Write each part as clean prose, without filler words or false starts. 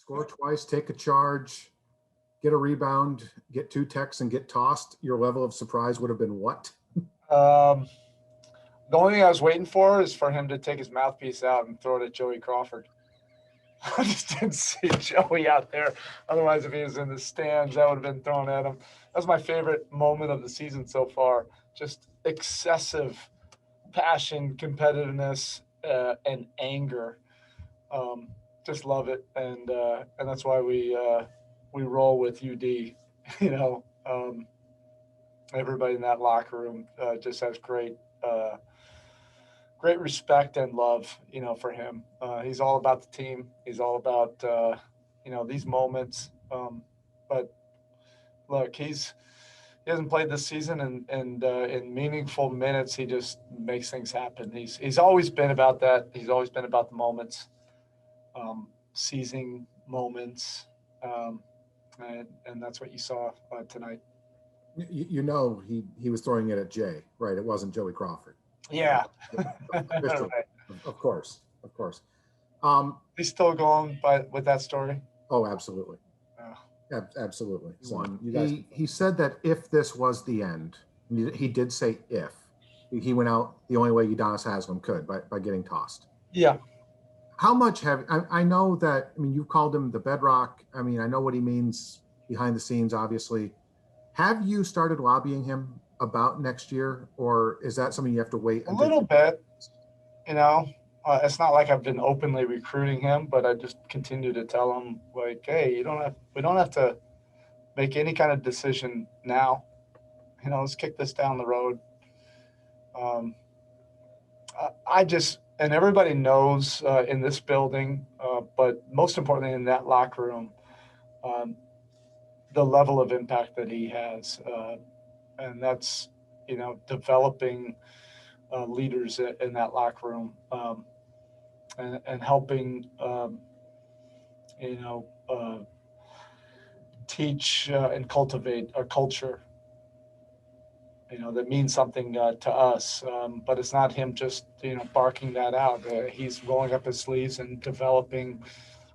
Score twice, take a charge, get a rebound, get 2 techs, and get tossed. Your level of surprise would have been what? The only thing I was waiting for is for him to take his mouthpiece out and throw it at Joey Crawford. I just didn't see Joey out there. Otherwise, if he was in the stands, that would have been thrown at him. That was my favorite moment of the season so far. Just excessive passion, competitiveness, and anger. Just love it, and that's why we roll with UD. Everybody in that locker room just has great respect and love, for him. He's all about the team. He's all about these moments. But look, he hasn't played this season, and in meaningful minutes, he just makes things happen. He's always been about that. He's always been about the moments, seizing moments, and that's what you saw tonight. He was throwing it at Jay, right? It wasn't Joey Crawford. Yeah. Right. Of course. He's still going with that story. Oh, absolutely. Absolutely. He said that if this was the end, he did say if, he went out the only way Udonis Haslem could, by getting tossed. Yeah. How much I know that, you've called him the bedrock. I know what he means behind the scenes, obviously. Have you started lobbying him about next year, or is that something you have to wait? A little bit, it's not like I've been openly recruiting him, but I just continue to tell him, like, hey, we don't have to make any kind of decision now. Let's kick this down the road. And everybody knows in this building, but most importantly in that locker room, the level of impact that he has. And that's, developing leaders in that locker room, and helping, teach and cultivate a culture, that means something to us. But it's not him just, barking that out. He's rolling up his sleeves and developing,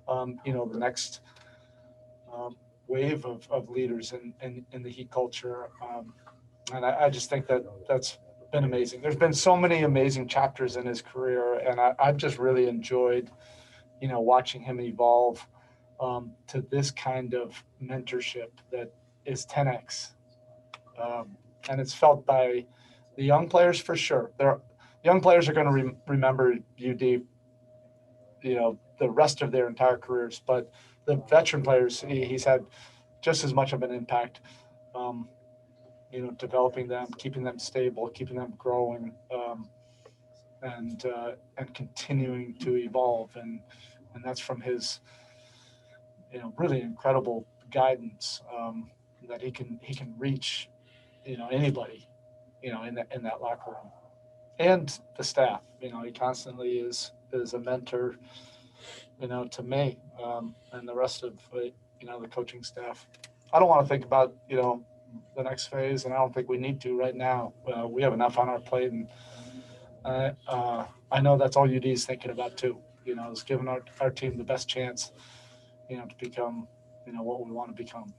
the next wave of leaders in the Heat culture. And I just think that's been amazing. There's been so many amazing chapters in his career, and I've just really enjoyed, watching him evolve to this kind of mentorship that is 10x. And it's felt by the young players for sure. Young players are going to remember UD, the rest of their entire careers. But the veteran players, he's had just as much of an impact. Developing them, keeping them stable, keeping them growing, and continuing to evolve, and that's from his, really incredible guidance, that he can reach, anybody, in that locker room, and the staff. He constantly is a mentor, to me, and the rest of the coaching staff. I don't want to think about the next phase, and I don't think we need to right now. We have enough on our plate, and I know that's all UD is thinking about too. Is giving our team the best chance, to become, what we want to become.